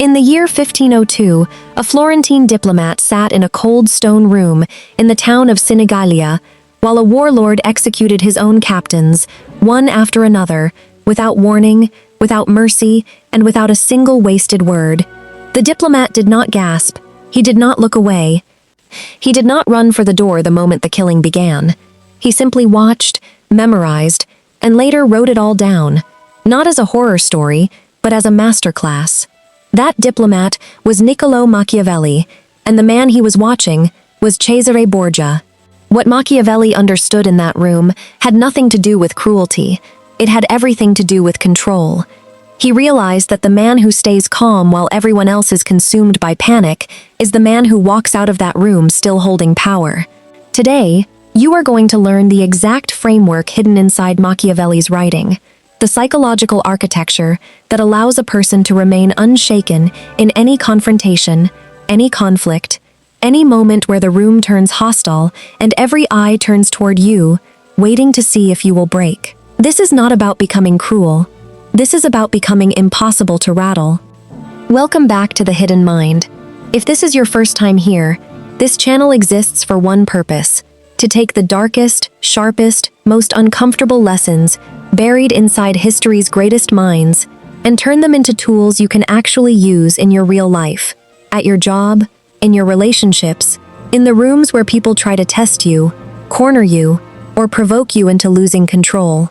In the year 1502, a Florentine diplomat sat in a cold stone room in the town of Sinigaglia while a warlord executed his own captains, one after another, without warning, without mercy, and without a single wasted word. The diplomat did not gasp. He did not look away. He did not run for the door the moment the killing began. He simply watched, memorized, and later wrote it all down, not as a horror story, but as a masterclass. That diplomat was Niccolò Machiavelli, and the man he was watching was Cesare Borgia. What Machiavelli understood in that room had nothing to do with cruelty. It had everything to do with control. He realized that the man who stays calm while everyone else is consumed by panic is the man who walks out of that room still holding power. Today, you are going to learn the exact framework hidden inside Machiavelli's writing, the psychological architecture that allows a person to remain unshaken in any confrontation, any conflict, any moment where the room turns hostile and every eye turns toward you, waiting to see if you will break. This is not about becoming cruel. This is about becoming impossible to rattle. Welcome back to The Hidden Mind. If this is your first time here, this channel exists for one purpose: to take the darkest, sharpest, most uncomfortable lessons buried inside history's greatest minds and turn them into tools you can actually use in your real life, at your job, in your relationships, in the rooms where people try to test you, corner you, or provoke you into losing control.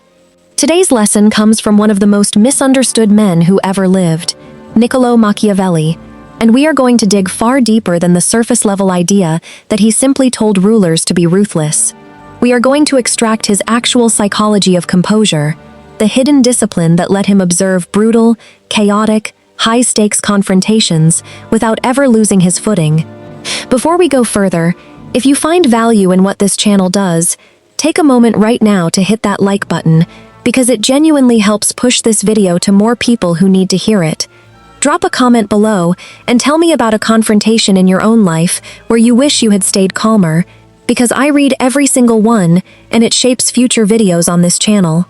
Today's lesson comes from one of the most misunderstood men who ever lived, Niccolò Machiavelli, and we are going to dig far deeper than the surface-level idea that he simply told rulers to be ruthless. We are going to extract his actual psychology of composure, the hidden discipline that let him observe brutal, chaotic, high-stakes confrontations without ever losing his footing. Before we go further, if you find value in what this channel does, take a moment right now to hit that like button, because it genuinely helps push this video to more people who need to hear it. Drop a comment below and tell me about a confrontation in your own life where you wish you had stayed calmer, because I read every single one and it shapes future videos on this channel.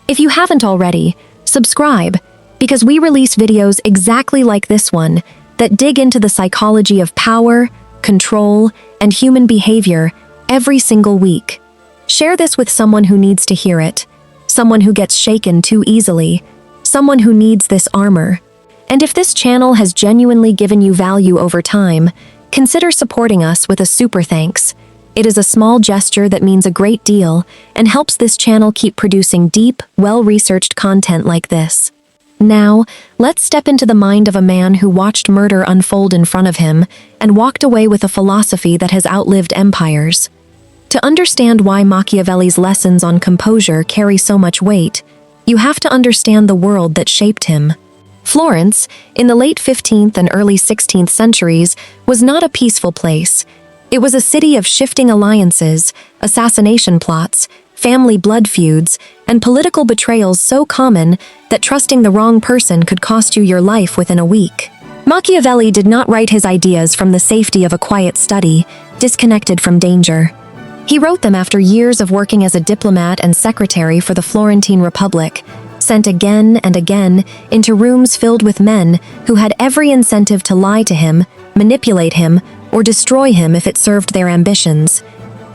If you haven't already, subscribe, because we release videos exactly like this one that dig into the psychology of power, control, and human behavior every single week. Share this with someone who needs to hear it, someone who gets shaken too easily, someone who needs this armor. And if this channel has genuinely given you value over time, consider supporting us with a super thanks. It is a small gesture that means a great deal and helps this channel keep producing deep, well-researched content like this. Now, let's step into the mind of a man who watched murder unfold in front of him and walked away with a philosophy that has outlived empires. To understand why Machiavelli's lessons on composure carry so much weight, you have to understand the world that shaped him. Florence, in the late 15th and early 16th centuries, was not a peaceful place. It was a city of shifting alliances, assassination plots, family blood feuds, and political betrayals so common that trusting the wrong person could cost you your life within a week. Machiavelli did not write his ideas from the safety of a quiet study, disconnected from danger. He wrote them after years of working as a diplomat and secretary for the Florentine Republic, sent again and again into rooms filled with men who had every incentive to lie to him, manipulate him, or destroy him if it served their ambitions.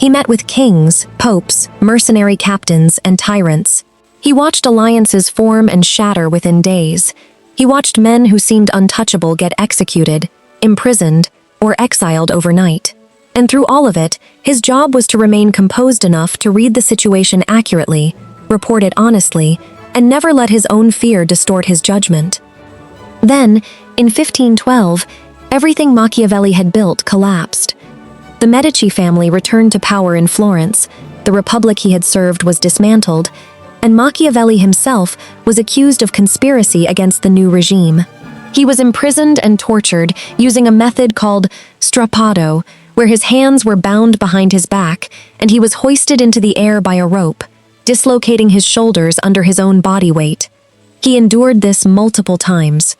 He met with kings, popes, mercenary captains, and tyrants. He watched alliances form and shatter within days. He watched men who seemed untouchable get executed, imprisoned, or exiled overnight. And through all of it, his job was to remain composed enough to read the situation accurately, report it honestly, and never let his own fear distort his judgment. Then, in 1512, everything Machiavelli had built collapsed. The Medici family returned to power in Florence, the republic he had served was dismantled, and Machiavelli himself was accused of conspiracy against the new regime. He was imprisoned and tortured using a method called strappado, where his hands were bound behind his back and he was hoisted into the air by a rope, dislocating his shoulders under his own body weight. He endured this multiple times.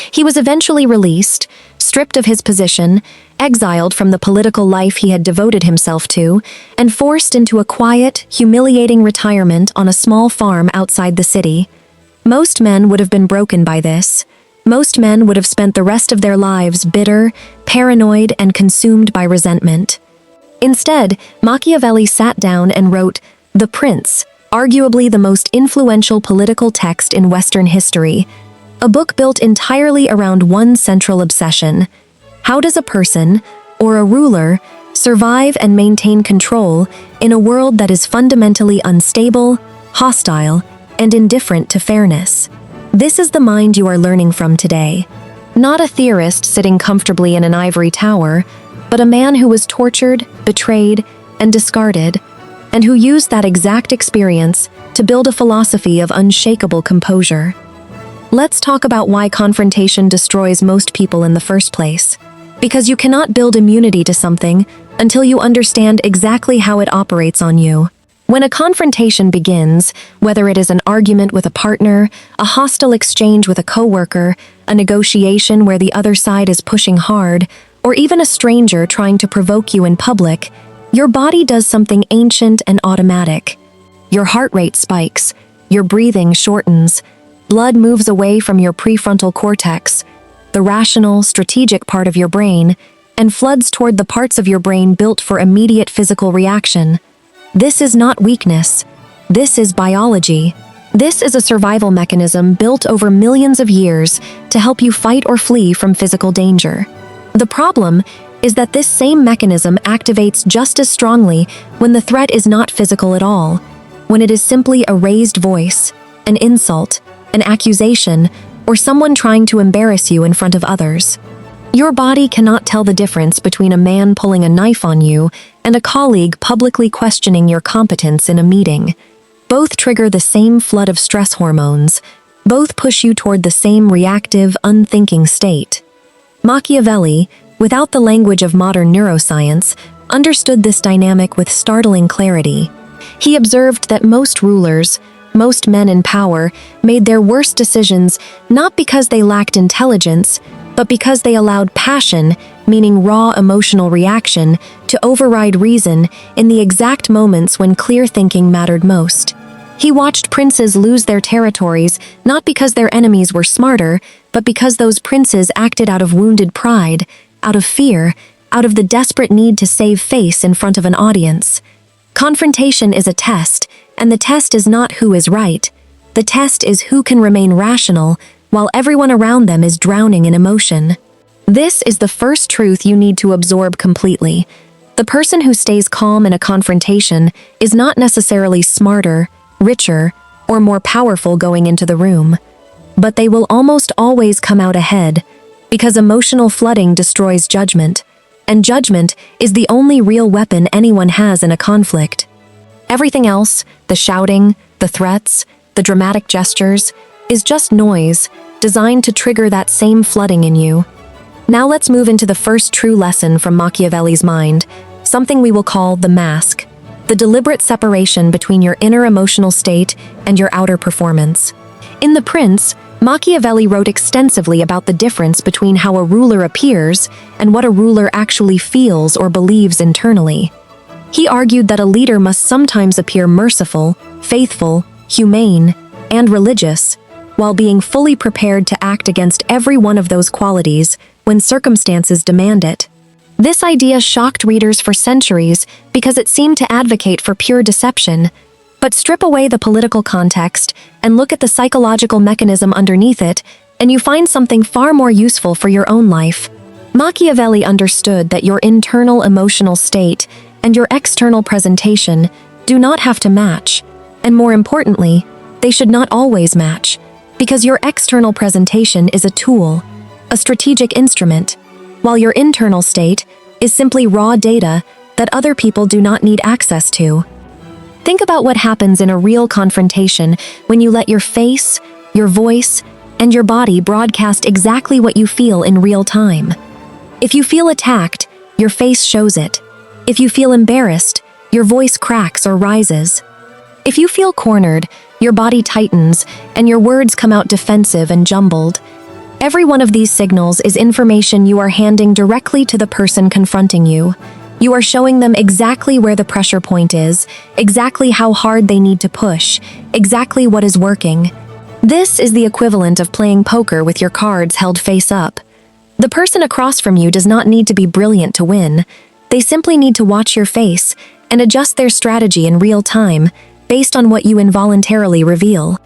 He was eventually released, stripped of his position, exiled from the political life he had devoted himself to, and forced into a quiet, humiliating retirement on a small farm outside the city. Most men would have been broken by this. Most men would have spent the rest of their lives bitter, paranoid, and consumed by resentment. Instead, Machiavelli sat down and wrote The Prince, arguably the most influential political text in Western history, a book built entirely around one central obsession. How does a person, or a ruler, survive and maintain control in a world that is fundamentally unstable, hostile, and indifferent to fairness? This is the mind you are learning from today. Not a theorist sitting comfortably in an ivory tower, but a man who was tortured, betrayed, and discarded, and who used that exact experience to build a philosophy of unshakable composure. Let's talk about why confrontation destroys most people in the first place. Because you cannot build immunity to something until you understand exactly how it operates on you. When a confrontation begins, whether it is an argument with a partner, a hostile exchange with a coworker, a negotiation where the other side is pushing hard, or even a stranger trying to provoke you in public, your body does something ancient and automatic. Your heart rate spikes, your breathing shortens, blood moves away from your prefrontal cortex, the rational, strategic part of your brain, and floods toward the parts of your brain built for immediate physical reaction. This is not weakness. This is biology. This is a survival mechanism built over millions of years to help you fight or flee from physical danger. The problem is that this same mechanism activates just as strongly when the threat is not physical at all, when it is simply a raised voice, an insult, an accusation, or someone trying to embarrass you in front of others. Your body cannot tell the difference between a man pulling a knife on you and a colleague publicly questioning your competence in a meeting. Both trigger the same flood of stress hormones. Both push you toward the same reactive, unthinking state. Machiavelli, without the language of modern neuroscience, understood this dynamic with startling clarity. He observed that most rulers, most men in power, made their worst decisions not because they lacked intelligence, but because they allowed passion, meaning raw emotional reaction, to override reason in the exact moments when clear thinking mattered most. He watched princes lose their territories not because their enemies were smarter, but because those princes acted out of wounded pride, out of fear, out of the desperate need to save face in front of an audience. Confrontation is a test, and the test is not who is right. The test is who can remain rational while everyone around them is drowning in emotion. This is the first truth you need to absorb completely. The person who stays calm in a confrontation is not necessarily smarter, richer, or more powerful going into the room. But they will almost always come out ahead, because emotional flooding destroys judgment, and judgment is the only real weapon anyone has in a conflict. Everything else, the shouting, the threats, the dramatic gestures, is just noise, designed to trigger that same flooding in you. Now let's move into the first true lesson from Machiavelli's mind, something we will call the mask, the deliberate separation between your inner emotional state and your outer performance. In The Prince, Machiavelli wrote extensively about the difference between how a ruler appears and what a ruler actually feels or believes internally. He argued that a leader must sometimes appear merciful, faithful, humane, and religious, while being fully prepared to act against every one of those qualities when circumstances demand it. This idea shocked readers for centuries because it seemed to advocate for pure deception. But strip away the political context and look at the psychological mechanism underneath it, and you find something far more useful for your own life. Machiavelli understood that your internal emotional state and your external presentation do not have to match, and more importantly, they should not always match, because your external presentation is a tool, a strategic instrument, while your internal state is simply raw data that other people do not need access to. Think about what happens in a real confrontation when you let your face, your voice, and your body broadcast exactly what you feel in real time. If you feel attacked, your face shows it. If you feel embarrassed, your voice cracks or rises. If you feel cornered, your body tightens and your words come out defensive and jumbled. Every one of these signals is information you are handing directly to the person confronting you. You are showing them exactly where the pressure point is, exactly how hard they need to push, exactly what is working. This is the equivalent of playing poker with your cards held face up. The person across from you does not need to be brilliant to win. They simply need to watch your face and adjust their strategy in real time based on what you involuntarily reveal.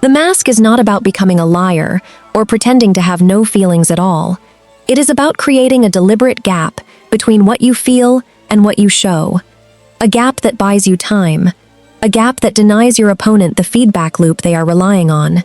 The mask is not about becoming a liar or pretending to have no feelings at all. It is about creating a deliberate gap between what you feel and what you show. A gap that buys you time. A gap that denies your opponent the feedback loop they are relying on.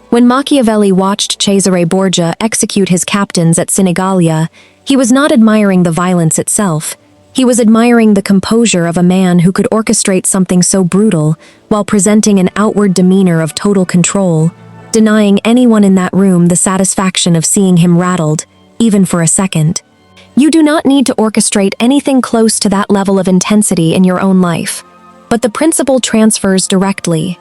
When Machiavelli watched Cesare Borgia execute his captains at Sinigaglia, he was not admiring the violence itself. He was admiring the composure of a man who could orchestrate something so brutal while presenting an outward demeanor of total control, denying anyone in that room the satisfaction of seeing him rattled, even for a second. You do not need to orchestrate anything close to that level of intensity in your own life, but the principle transfers directly.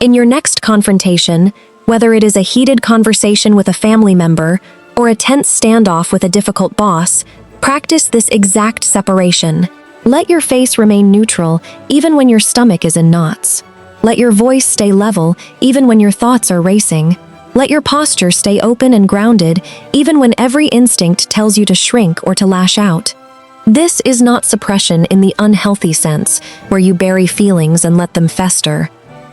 In your next confrontation, whether it is a heated conversation with a family member or a tense standoff with a difficult boss, practice this exact separation. Let your face remain neutral even when your stomach is in knots. Let your voice stay level even when your thoughts are racing. Let your posture stay open and grounded even when every instinct tells you to shrink or to lash out. This is not suppression in the unhealthy sense, where you bury feelings and let them fester.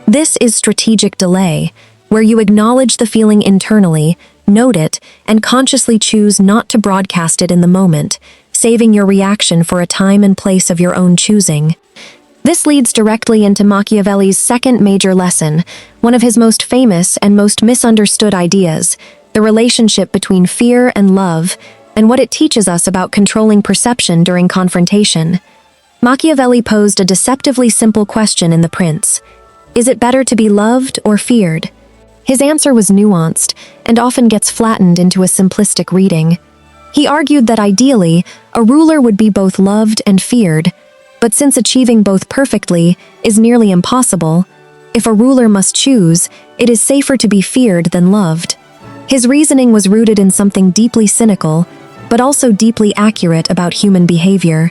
This is strategic delay, where you acknowledge the feeling internally, note it, and consciously choose not to broadcast it in the moment, saving your reaction for a time and place of your own choosing. This leads directly into Machiavelli's second major lesson, one of his most famous and most misunderstood ideas, the relationship between fear and love, and what it teaches us about controlling perception during confrontation. Machiavelli posed a deceptively simple question in The Prince. Is it better to be loved or feared? His answer was nuanced and often gets flattened into a simplistic reading. He argued that ideally, a ruler would be both loved and feared, but since achieving both perfectly is nearly impossible, if a ruler must choose, it is safer to be feared than loved. His reasoning was rooted in something deeply cynical, but also deeply accurate about human behavior.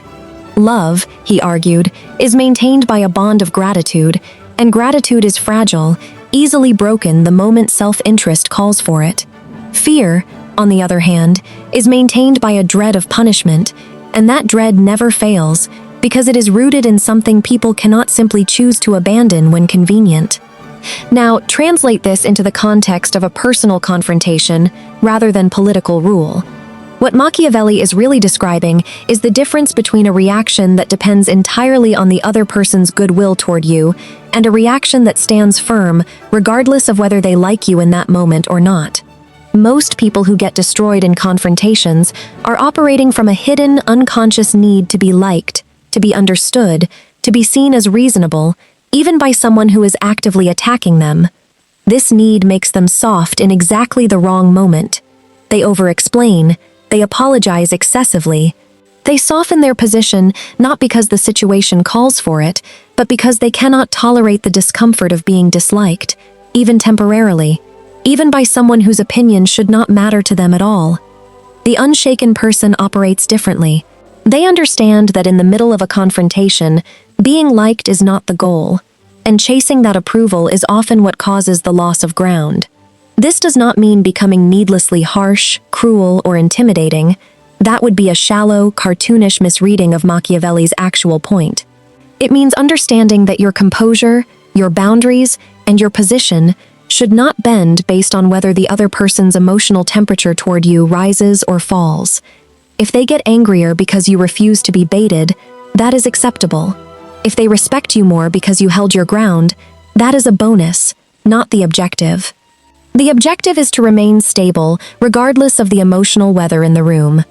Love, he argued, is maintained by a bond of gratitude, and gratitude is fragile, easily broken the moment self-interest calls for it. Fear, on the other hand, is maintained by a dread of punishment, and that dread never fails, because it is rooted in something people cannot simply choose to abandon when convenient. Now, translate this into the context of a personal confrontation rather than political rule. What Machiavelli is really describing is the difference between a reaction that depends entirely on the other person's goodwill toward you and a reaction that stands firm regardless of whether they like you in that moment or not. Most people who get destroyed in confrontations are operating from a hidden, unconscious need to be liked, to be understood, to be seen as reasonable, even by someone who is actively attacking them. This need makes them soft in exactly the wrong moment. They over-explain, they apologize excessively. They soften their position not because the situation calls for it, but because they cannot tolerate the discomfort of being disliked, even temporarily, even by someone whose opinion should not matter to them at all. The unshaken person operates differently. They understand that in the middle of a confrontation, being liked is not the goal, and chasing that approval is often what causes the loss of ground. This does not mean becoming needlessly harsh, cruel, or intimidating. That would be a shallow, cartoonish misreading of Machiavelli's actual point. It means understanding that your composure, your boundaries, and your position should not bend based on whether the other person's emotional temperature toward you rises or falls. If they get angrier because you refuse to be baited, that is acceptable. If they respect you more because you held your ground, that is a bonus, not the objective. The objective is to remain stable, regardless of the emotional weather in the room.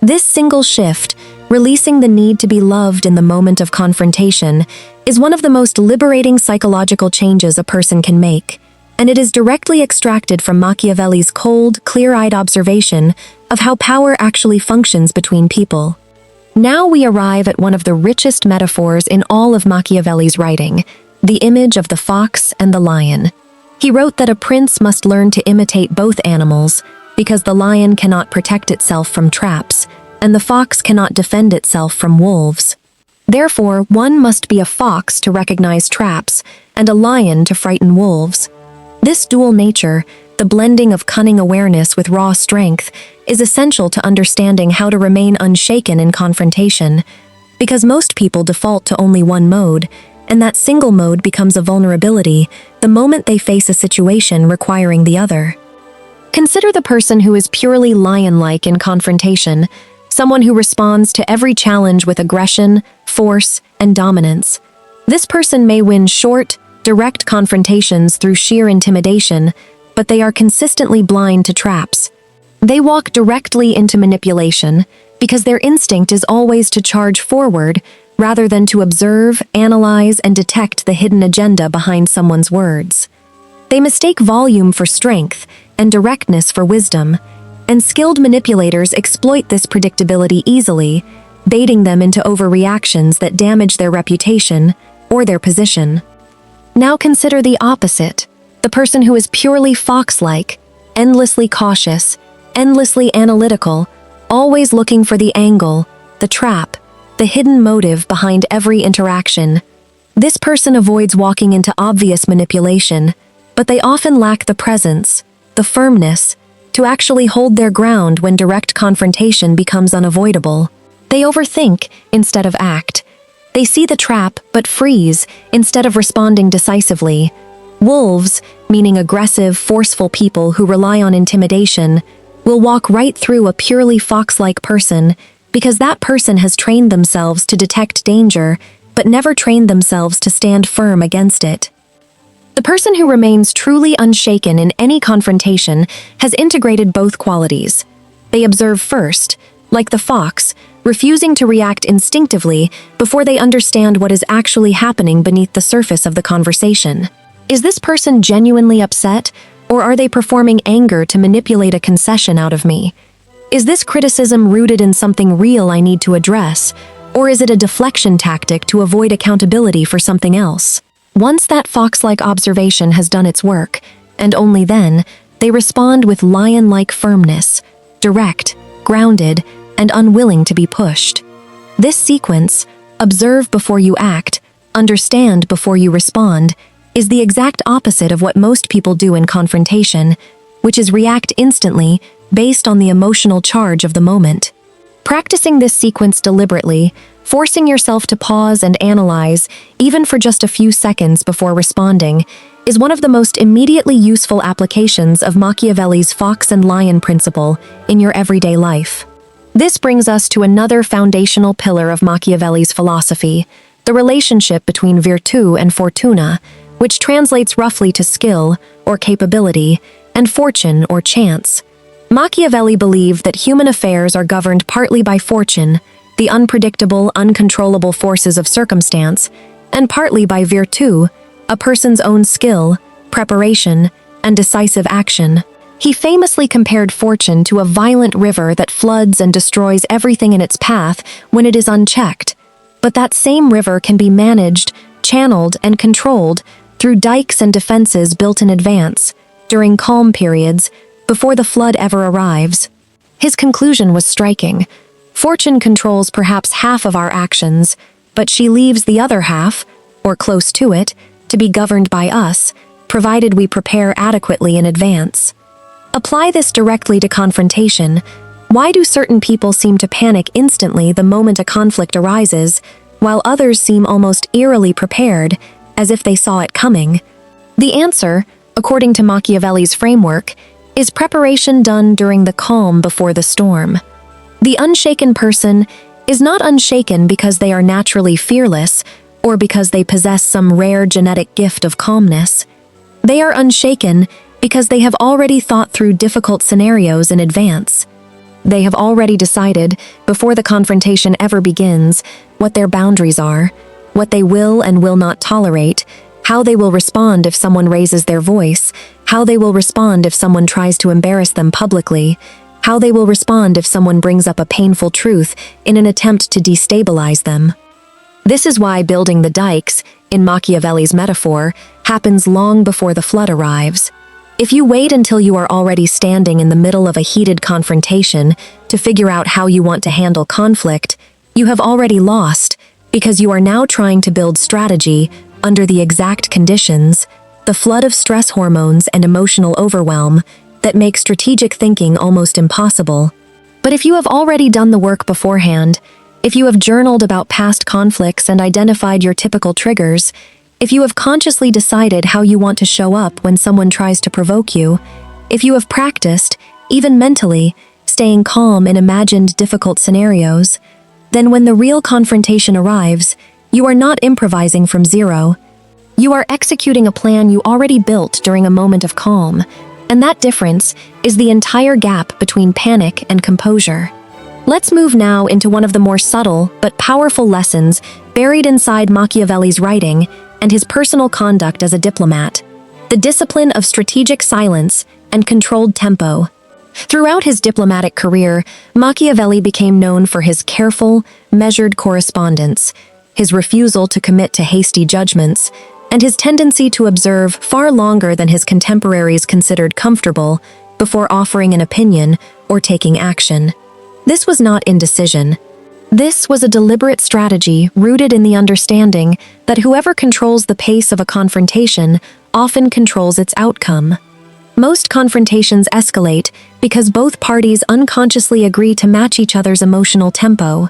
This single shift, releasing the need to be loved in the moment of confrontation, is one of the most liberating psychological changes a person can make, and it is directly extracted from Machiavelli's cold, clear-eyed observation of how power actually functions between people. Now we arrive at one of the richest metaphors in all of Machiavelli's writing, the image of the fox and the lion. He wrote that a prince must learn to imitate both animals, because the lion cannot protect itself from traps, and the fox cannot defend itself from wolves. Therefore, one must be a fox to recognize traps, and a lion to frighten wolves. This dual nature, the blending of cunning awareness with raw strength, is essential to understanding how to remain unshaken in confrontation, because most people default to only one mode, and that single mode becomes a vulnerability the moment they face a situation requiring the other. Consider the person who is purely lion-like in confrontation, someone who responds to every challenge with aggression, force, and dominance. This person may win short, direct confrontations through sheer intimidation, but they are consistently blind to traps. They walk directly into manipulation because their instinct is always to charge forward rather than to observe, analyze, and detect the hidden agenda behind someone's words. They mistake volume for strength and directness for wisdom, and skilled manipulators exploit this predictability easily, baiting them into overreactions that damage their reputation or their position. Now consider the opposite, the person who is purely fox-like, endlessly cautious, endlessly analytical, always looking for the angle, the trap, the hidden motive behind every interaction. This person avoids walking into obvious manipulation, but they often lack the presence, the firmness, to actually hold their ground when direct confrontation becomes unavoidable. They overthink instead of act. They see the trap but freeze instead of responding decisively. Wolves, meaning aggressive, forceful people who rely on intimidation, will walk right through a purely fox-like person because that person has trained themselves to detect danger but never trained themselves to stand firm against it. The person who remains truly unshaken in any confrontation has integrated both qualities. They observe first, like the fox, refusing to react instinctively before they understand what is actually happening beneath the surface of the conversation. Is this person genuinely upset, or are they performing anger to manipulate a concession out of me? Is this criticism rooted in something real I need to address, or is it a deflection tactic to avoid accountability for something else? Once that fox-like observation has done its work, and only then, they respond with lion-like firmness, direct, grounded, and unwilling to be pushed. This sequence, observe before you act, understand before you respond, is the exact opposite of what most people do in confrontation, which is react instantly based on the emotional charge of the moment. Practicing this sequence deliberately, forcing yourself to pause and analyze, even for just a few seconds before responding, is one of the most immediately useful applications of Machiavelli's fox and lion principle in your everyday life. This brings us to another foundational pillar of Machiavelli's philosophy, the relationship between virtù and fortuna, which translates roughly to skill, or capability, and fortune, or chance. Machiavelli believed that human affairs are governed partly by fortune, the unpredictable, uncontrollable forces of circumstance, and partly by virtù, a person's own skill, preparation, and decisive action. He famously compared fortune to a violent river that floods and destroys everything in its path when it is unchecked. But that same river can be managed, channeled, and controlled through dikes and defenses built in advance, during calm periods, before the flood ever arrives. His conclusion was striking. Fortune controls perhaps half of our actions, but she leaves the other half, or close to it, to be governed by us, provided we prepare adequately in advance. Apply this directly to confrontation. Why do certain people seem to panic instantly the moment a conflict arises, while others seem almost eerily prepared, as if they saw it coming? The answer, according to Machiavelli's framework, is preparation done during the calm before the storm. The unshaken person is not unshaken because they are naturally fearless or because they possess some rare genetic gift of calmness. They are unshaken because they have already thought through difficult scenarios in advance. They have already decided, before the confrontation ever begins, what their boundaries are, what they will and will not tolerate, how they will respond if someone raises their voice, how they will respond if someone tries to embarrass them publicly, how they will respond if someone brings up a painful truth in an attempt to destabilize them. This is why building the dikes, in Machiavelli's metaphor, happens long before the flood arrives. If you wait until you are already standing in the middle of a heated confrontation to figure out how you want to handle conflict, you have already lost, because you are now trying to build strategy under the exact conditions the flood of stress hormones and emotional overwhelm that make strategic thinking almost impossible. But if you have already done the work beforehand, if you have journaled about past conflicts and identified your typical triggers, if you have consciously decided how you want to show up when someone tries to provoke you, if you have practiced, even mentally, staying calm in imagined difficult scenarios, then when the real confrontation arrives, you are not improvising from zero. You are executing a plan you already built during a moment of calm, and that difference is the entire gap between panic and composure. Let's move now into one of the more subtle but powerful lessons buried inside Machiavelli's writing and his personal conduct as a diplomat: the discipline of strategic silence and controlled tempo. Throughout his diplomatic career, Machiavelli became known for his careful, measured correspondence, his refusal to commit to hasty judgments, and his tendency to observe far longer than his contemporaries considered comfortable before offering an opinion or taking action. This was not indecision. This was a deliberate strategy rooted in the understanding that whoever controls the pace of a confrontation often controls its outcome. Most confrontations escalate because both parties unconsciously agree to match each other's emotional tempo.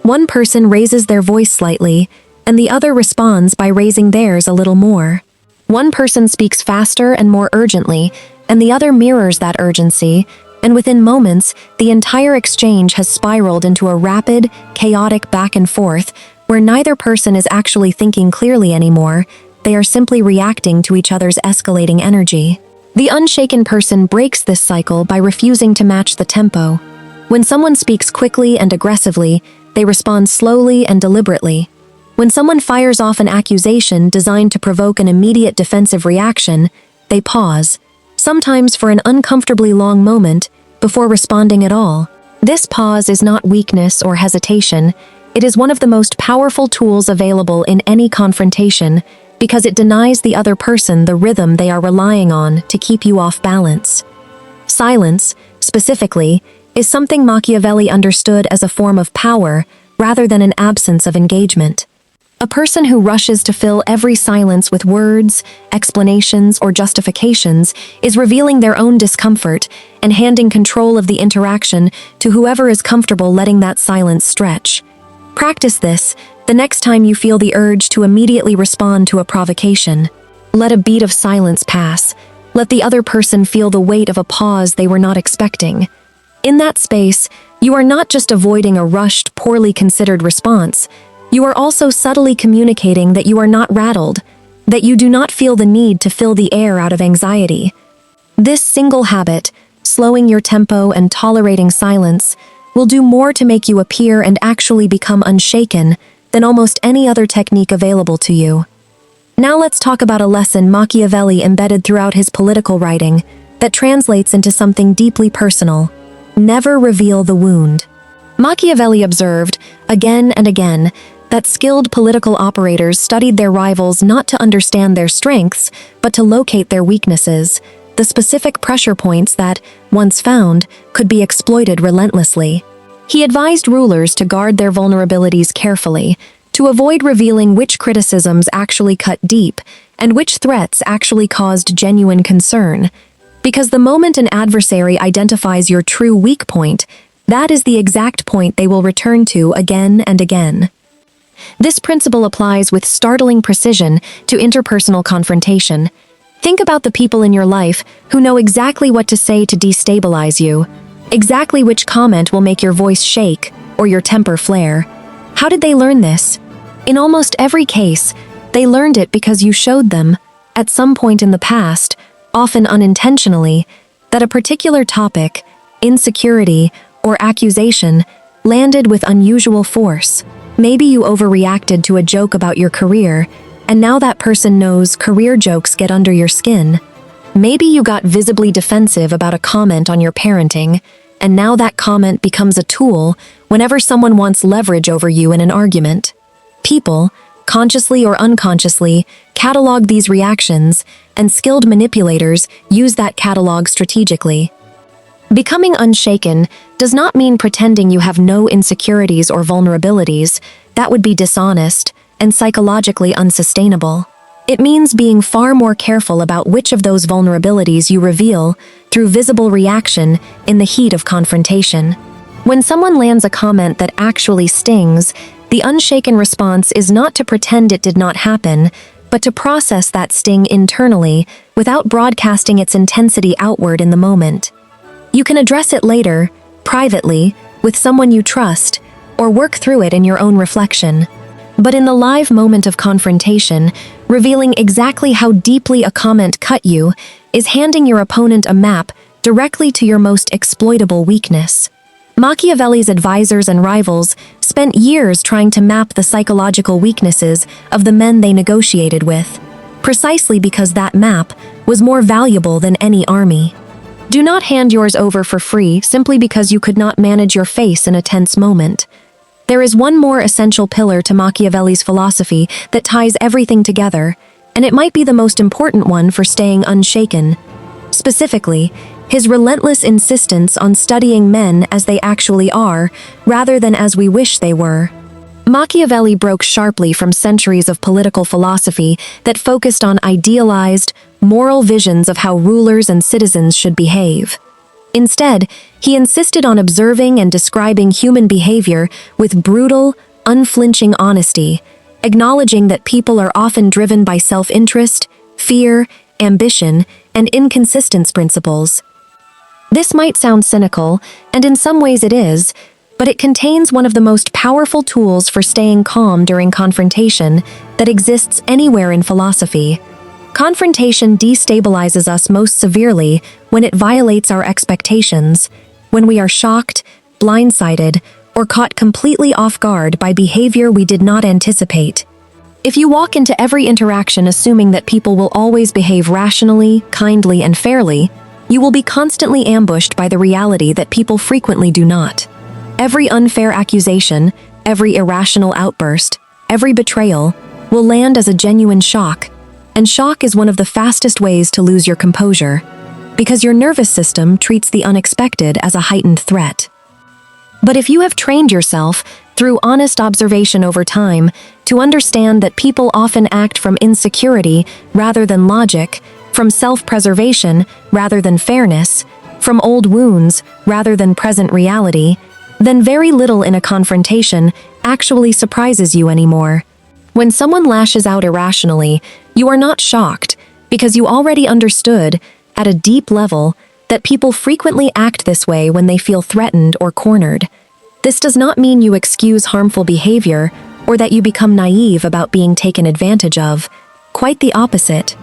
One person raises their voice slightly, and the other responds by raising theirs a little more. One person speaks faster and more urgently, and the other mirrors that urgency, and within moments, the entire exchange has spiraled into a rapid, chaotic back and forth where neither person is actually thinking clearly anymore. They are simply reacting to each other's escalating energy. The unshaken person breaks this cycle by refusing to match the tempo. When someone speaks quickly and aggressively, they respond slowly and deliberately. When someone fires off an accusation designed to provoke an immediate defensive reaction, they pause, sometimes for an uncomfortably long moment, before responding at all. This pause is not weakness or hesitation. It is one of the most powerful tools available in any confrontation because it denies the other person the rhythm they are relying on to keep you off balance. Silence, specifically, is something Machiavelli understood as a form of power rather than an absence of engagement. A person who rushes to fill every silence with words, explanations, or justifications is revealing their own discomfort and handing control of the interaction to whoever is comfortable letting that silence stretch. Practice this the next time you feel the urge to immediately respond to a provocation. Let a beat of silence pass. Let the other person feel the weight of a pause they were not expecting. In that space, you are not just avoiding a rushed, poorly considered response. You are also subtly communicating that you are not rattled, that you do not feel the need to fill the air out of anxiety. This single habit, slowing your tempo and tolerating silence, will do more to make you appear and actually become unshaken than almost any other technique available to you. Now let's talk about a lesson Machiavelli embedded throughout his political writing that translates into something deeply personal. Never reveal the wound. Machiavelli observed, again and again, that skilled political operators studied their rivals not to understand their strengths, but to locate their weaknesses, the specific pressure points that, once found, could be exploited relentlessly. He advised rulers to guard their vulnerabilities carefully, to avoid revealing which criticisms actually cut deep and which threats actually caused genuine concern. Because the moment an adversary identifies your true weak point, that is the exact point they will return to again and again. This principle applies with startling precision to interpersonal confrontation. Think about the people in your life who know exactly what to say to destabilize you, exactly which comment will make your voice shake or your temper flare. How did they learn this? In almost every case, they learned it because you showed them, at some point in the past, often unintentionally, that a particular topic, insecurity, or accusation landed with unusual force. Maybe you overreacted to a joke about your career, and now that person knows career jokes get under your skin. Maybe you got visibly defensive about a comment on your parenting, and now that comment becomes a tool whenever someone wants leverage over you in an argument. People, consciously or unconsciously, catalog these reactions, and skilled manipulators use that catalog strategically. Becoming unshaken does not mean pretending you have no insecurities or vulnerabilities. That would be dishonest and psychologically unsustainable. It means being far more careful about which of those vulnerabilities you reveal through visible reaction in the heat of confrontation. When someone lands a comment that actually stings, the unshaken response is not to pretend it did not happen, but to process that sting internally without broadcasting its intensity outward in the moment. You can address it later, privately, with someone you trust, or work through it in your own reflection. But in the live moment of confrontation, revealing exactly how deeply a comment cut you is handing your opponent a map directly to your most exploitable weakness. Machiavelli's advisors and rivals spent years trying to map the psychological weaknesses of the men they negotiated with, precisely because that map was more valuable than any army. Do not hand yours over for free simply because you could not manage your face in a tense moment. There is one more essential pillar to Machiavelli's philosophy that ties everything together, and it might be the most important one for staying unshaken. Specifically, his relentless insistence on studying men as they actually are, rather than as we wish they were. Machiavelli broke sharply from centuries of political philosophy that focused on idealized, moral visions of how rulers and citizens should behave. Instead, he insisted on observing and describing human behavior with brutal, unflinching honesty, acknowledging that people are often driven by self-interest, fear, ambition, and inconsistent principles. This might sound cynical, and in some ways it is, but it contains one of the most powerful tools for staying calm during confrontation that exists anywhere in philosophy. Confrontation destabilizes us most severely when it violates our expectations, when we are shocked, blindsided, or caught completely off guard by behavior we did not anticipate. If you walk into every interaction assuming that people will always behave rationally, kindly, and fairly, you will be constantly ambushed by the reality that people frequently do not. Every unfair accusation, every irrational outburst, every betrayal will land as a genuine shock. And shock is one of the fastest ways to lose your composure, because your nervous system treats the unexpected as a heightened threat. But if you have trained yourself, through honest observation over time, to understand that people often act from insecurity rather than logic, from self-preservation rather than fairness, from old wounds rather than present reality, then very little in a confrontation actually surprises you anymore. When someone lashes out irrationally, you are not shocked because you already understood, at a deep level, that people frequently act this way when they feel threatened or cornered. This does not mean you excuse harmful behavior or that you become naive about being taken advantage of. Quite the opposite.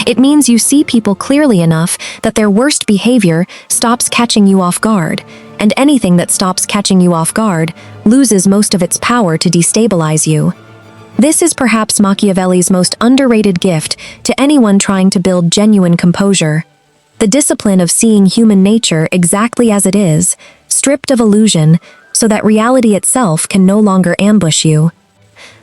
It means you see people clearly enough that their worst behavior stops catching you off guard, and anything that stops catching you off guard loses most of its power to destabilize you. This is perhaps Machiavelli's most underrated gift to anyone trying to build genuine composure. The discipline of seeing human nature exactly as it is, stripped of illusion, so that reality itself can no longer ambush you.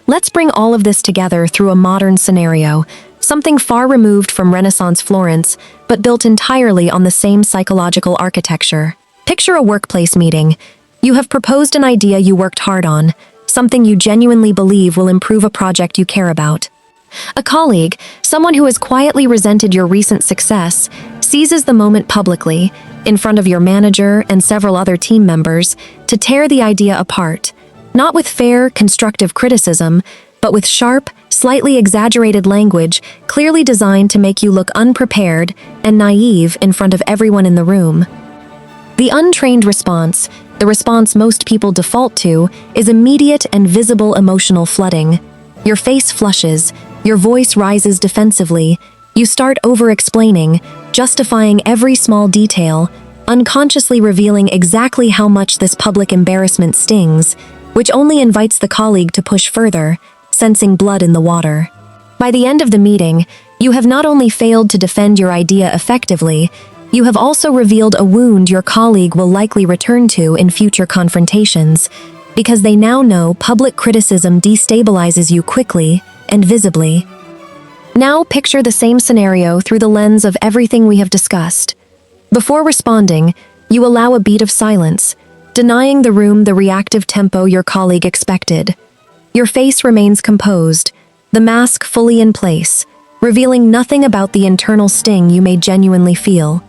Let's bring all of this together through a modern scenario, something far removed from Renaissance Florence, but built entirely on the same psychological architecture. Picture a workplace meeting. You have proposed an idea you worked hard on, something you genuinely believe will improve a project you care about. A colleague, someone who has quietly resented your recent success, seizes the moment publicly, in front of your manager and several other team members, to tear the idea apart, not with fair, constructive criticism, but with sharp, slightly exaggerated language clearly designed to make you look unprepared and naive in front of everyone in the room. The untrained response, the response most people default to, is immediate and visible emotional flooding. Your face flushes, your voice rises defensively, you start over-explaining, justifying every small detail, unconsciously revealing exactly how much this public embarrassment stings, which only invites the colleague to push further, sensing blood in the water. By the end of the meeting, you have not only failed to defend your idea effectively, you have also revealed a wound your colleague will likely return to in future confrontations, because they now know public criticism destabilizes you quickly and visibly. Now picture the same scenario through the lens of everything we have discussed. Before responding, you allow a beat of silence, denying the room the reactive tempo your colleague expected. Your face remains composed, the mask fully in place, revealing nothing about the internal sting you may genuinely feel.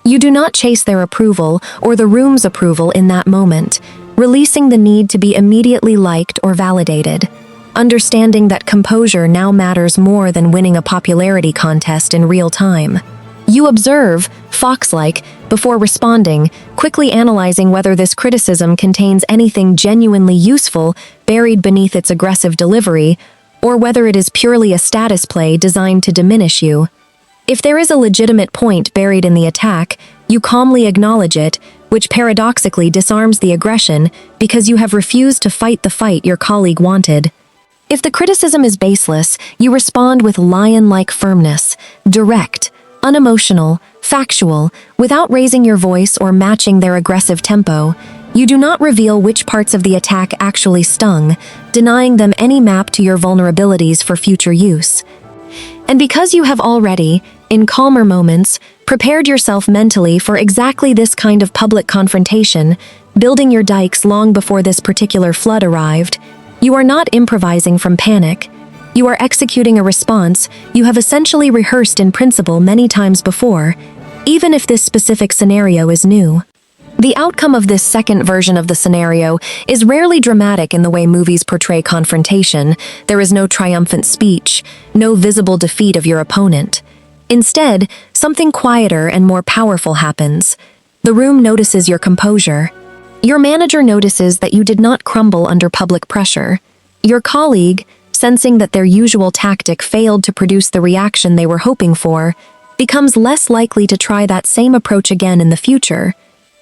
You do not chase their approval or the room's approval in that moment, releasing the need to be immediately liked or validated, understanding that composure now matters more than winning a popularity contest in real time. You observe, fox-like, before responding, quickly analyzing whether this criticism contains anything genuinely useful buried beneath its aggressive delivery, or whether it is purely a status play designed to diminish you. If there is a legitimate point buried in the attack, you calmly acknowledge it, which paradoxically disarms the aggression because you have refused to fight the fight your colleague wanted. If the criticism is baseless, you respond with lion-like firmness, direct, unemotional, factual, without raising your voice or matching their aggressive tempo. You do not reveal which parts of the attack actually stung, denying them any map to your vulnerabilities for future use. And because you have already, in calmer moments, prepared yourself mentally for exactly this kind of public confrontation, building your dikes long before this particular flood arrived, you are not improvising from panic. You are executing a response you have essentially rehearsed in principle many times before, even if this specific scenario is new. The outcome of this second version of the scenario is rarely dramatic in the way movies portray confrontation. There is no triumphant speech, no visible defeat of your opponent. Instead, something quieter and more powerful happens. The room notices your composure. Your manager notices that you did not crumble under public pressure. Your colleague, sensing that their usual tactic failed to produce the reaction they were hoping for, becomes less likely to try that same approach again in the future,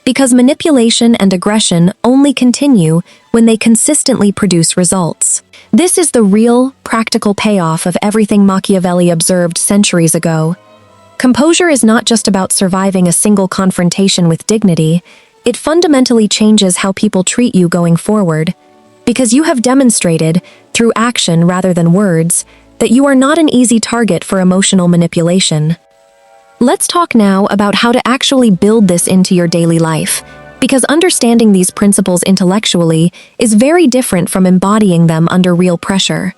because manipulation and aggression only continue when they consistently produce results. This is the real, practical payoff of everything Machiavelli observed centuries ago. Composure is not just about surviving a single confrontation with dignity, it fundamentally changes how people treat you going forward, because you have demonstrated, through action rather than words, that you are not an easy target for emotional manipulation. Let's talk now about how to actually build this into your daily life, because understanding these principles intellectually is very different from embodying them under real pressure.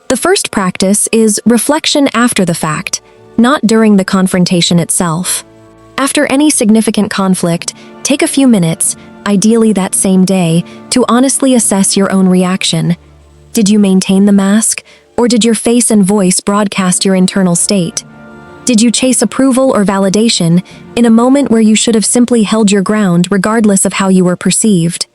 The first practice is reflection after the fact, not during the confrontation itself. After any significant conflict, take a few minutes, ideally that same day, to honestly assess your own reaction. Did you maintain the mask, or did your face and voice broadcast your internal state? Did you chase approval or validation in a moment where you should have simply held your ground regardless of how you were perceived?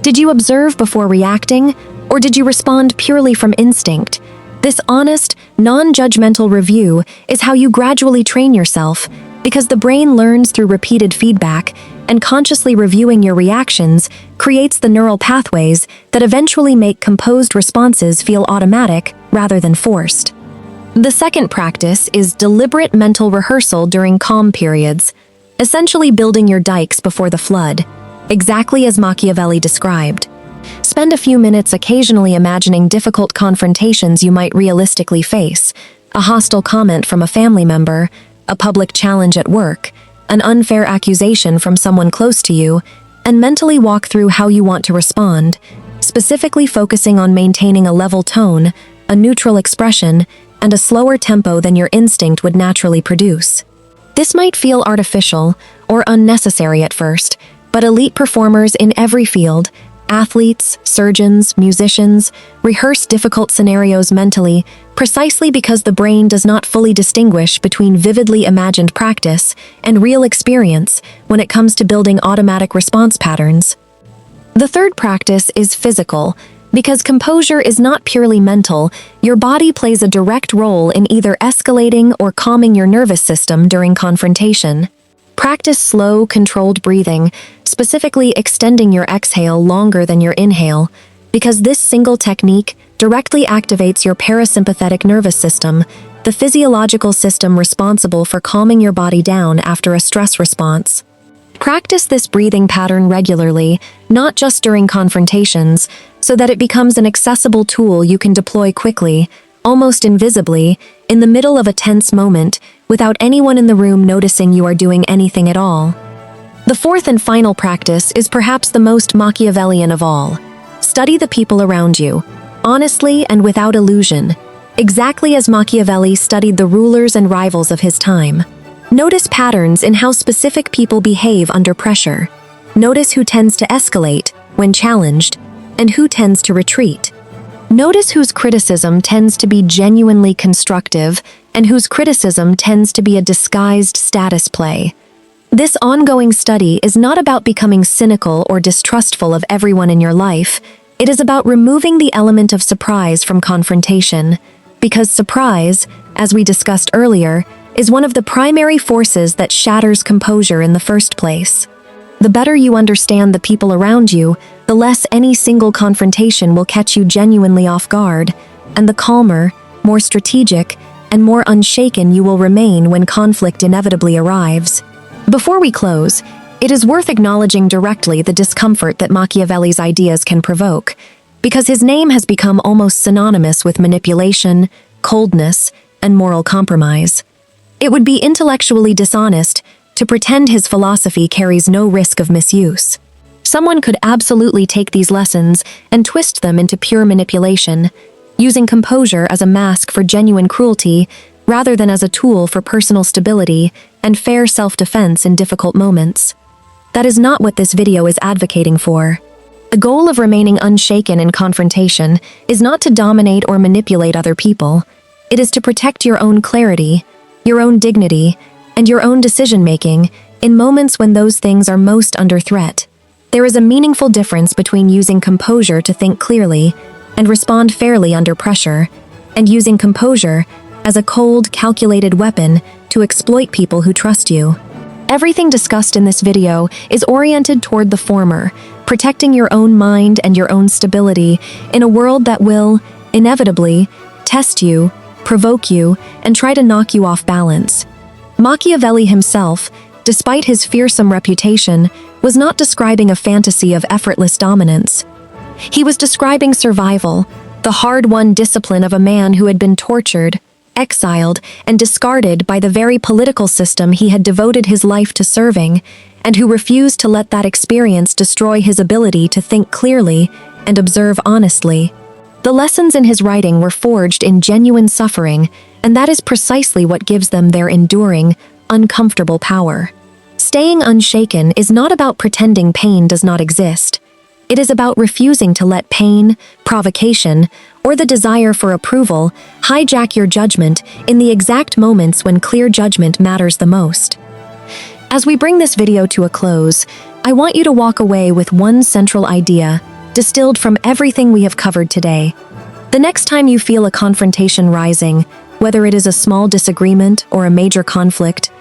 Did you observe before reacting, or did you respond purely from instinct? This honest, non-judgmental review is how you gradually train yourself, because the brain learns through repeated feedback, and consciously reviewing your reactions creates the neural pathways that eventually make composed responses feel automatic rather than forced. The second practice is deliberate mental rehearsal during calm periods, essentially building your dikes before the flood, exactly as Machiavelli described. Spend a few minutes occasionally imagining difficult confrontations you might realistically face, a hostile comment from a family member, a public challenge at work, an unfair accusation from someone close to you, and mentally walk through how you want to respond, specifically focusing on maintaining a level tone, a neutral expression, and a slower tempo than your instinct would naturally produce. This might feel artificial or unnecessary at first, but elite performers in every field, athletes, surgeons, musicians, rehearse difficult scenarios mentally precisely because the brain does not fully distinguish between vividly imagined practice and real experience when it comes to building automatic response patterns. The third practice is physical. Because composure is not purely mental, your body plays a direct role in either escalating or calming your nervous system during confrontation. Practice slow, controlled breathing, specifically extending your exhale longer than your inhale, because this single technique directly activates your parasympathetic nervous system, the physiological system responsible for calming your body down after a stress response. Practice this breathing pattern regularly, not just during confrontations, so that it becomes an accessible tool you can deploy quickly, almost invisibly, in the middle of a tense moment, without anyone in the room noticing you are doing anything at all. The fourth and final practice is perhaps the most Machiavellian of all. Study the people around you, honestly and without illusion. exactly as Machiavelli studied the rulers and rivals of his time. Notice patterns in how specific people behave under pressure. Notice who tends to escalate when challenged and who tends to retreat. Notice whose criticism tends to be genuinely constructive and whose criticism tends to be a disguised status play. This ongoing study is not about becoming cynical or distrustful of everyone in your life. It is about removing the element of surprise from confrontation, because surprise, as we discussed earlier, is one of the primary forces that shatters composure in the first place. The better you understand the people around you, the less any single confrontation will catch you genuinely off guard, and the calmer, more strategic, and more unshaken you will remain when conflict inevitably arrives. Before we close, it is worth acknowledging directly the discomfort that Machiavelli's ideas can provoke, because his name has become almost synonymous with manipulation, coldness, and moral compromise. It would be intellectually dishonest to pretend his philosophy carries no risk of misuse. Someone could absolutely take these lessons and twist them into pure manipulation, using composure as a mask for genuine cruelty rather than as a tool for personal stability and fair self-defense in difficult moments. That is not what this video is advocating for. The goal of remaining unshaken in confrontation is not to dominate or manipulate other people. It is to protect your own clarity, your own dignity, and your own decision-making in moments when those things are most under threat. There is a meaningful difference between using composure to think clearly and respond fairly under pressure, and using composure as a cold, calculated weapon to exploit people who trust you. Everything discussed in this video is oriented toward the former, protecting your own mind and your own stability in a world that will, inevitably, test you, provoke you, and try to knock you off balance. Machiavelli himself, despite his fearsome reputation, was not describing a fantasy of effortless dominance. He was describing survival, the hard-won discipline of a man who had been tortured, exiled, and discarded by the very political system he had devoted his life to serving, and who refused to let that experience destroy his ability to think clearly and observe honestly. The lessons in his writing were forged in genuine suffering, and that is precisely what gives them their enduring, uncomfortable power. Staying unshaken is not about pretending pain does not exist. It is about refusing to let pain, provocation, or the desire for approval hijack your judgment in the exact moments when clear judgment matters the most. As we bring this video to a close, I want you to walk away with one central idea, distilled from everything we have covered today. The next time you feel a confrontation rising, whether it is a small disagreement or a major conflict,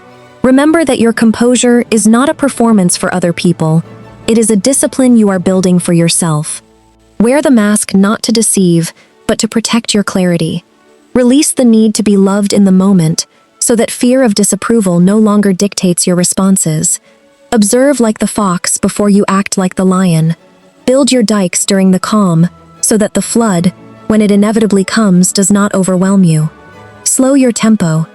remember that your composure is not a performance for other people. It is a discipline you are building for yourself. Wear the mask not to deceive, but to protect your clarity. Release the need to be loved in the moment, so that fear of disapproval no longer dictates your responses. Observe like the fox before you act like the lion. Build your dikes during the calm, so that the flood, when it inevitably comes, does not overwhelm you. Slow your tempo.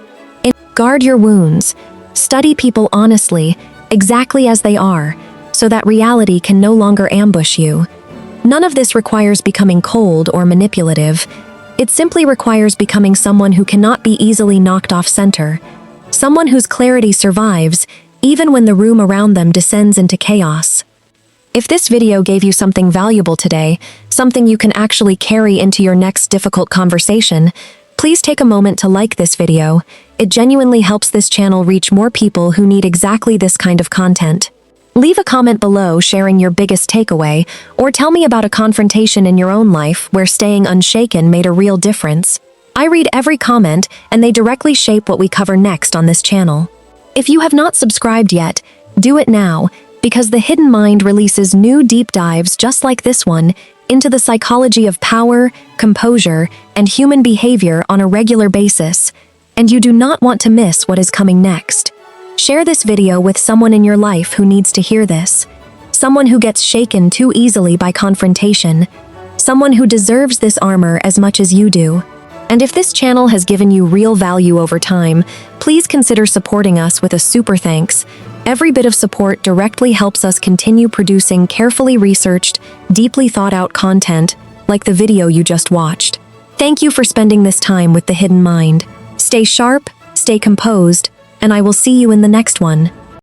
Guard your wounds. Study people honestly, exactly as they are, so that reality can no longer ambush you. None of this requires becoming cold or manipulative. It simply requires becoming someone who cannot be easily knocked off center, someone whose clarity survives, even when the room around them descends into chaos. If this video gave you something valuable today, something you can actually carry into your next difficult conversation, please take a moment to like this video. It genuinely helps this channel reach more people who need exactly this kind of content. Leave a comment below sharing your biggest takeaway, or tell me about a confrontation in your own life where staying unshaken made a real difference. I read every comment, and they directly shape what we cover next on this channel. If you have not subscribed yet, do it now, because The Hidden Mind releases new deep dives just like this one into the psychology of power, composure, and human behavior on a regular basis, and you do not want to miss what is coming next. Share this video with someone in your life who needs to hear this, someone who gets shaken too easily by confrontation, someone who deserves this armor as much as you do. And if this channel has given you real value over time, please consider supporting us with a super thanks. Every bit of support directly helps us continue producing carefully researched, deeply thought out content like the video you just watched. Thank you for spending this time with the Hidden Mind. Stay sharp, stay composed, and I will see you in the next one.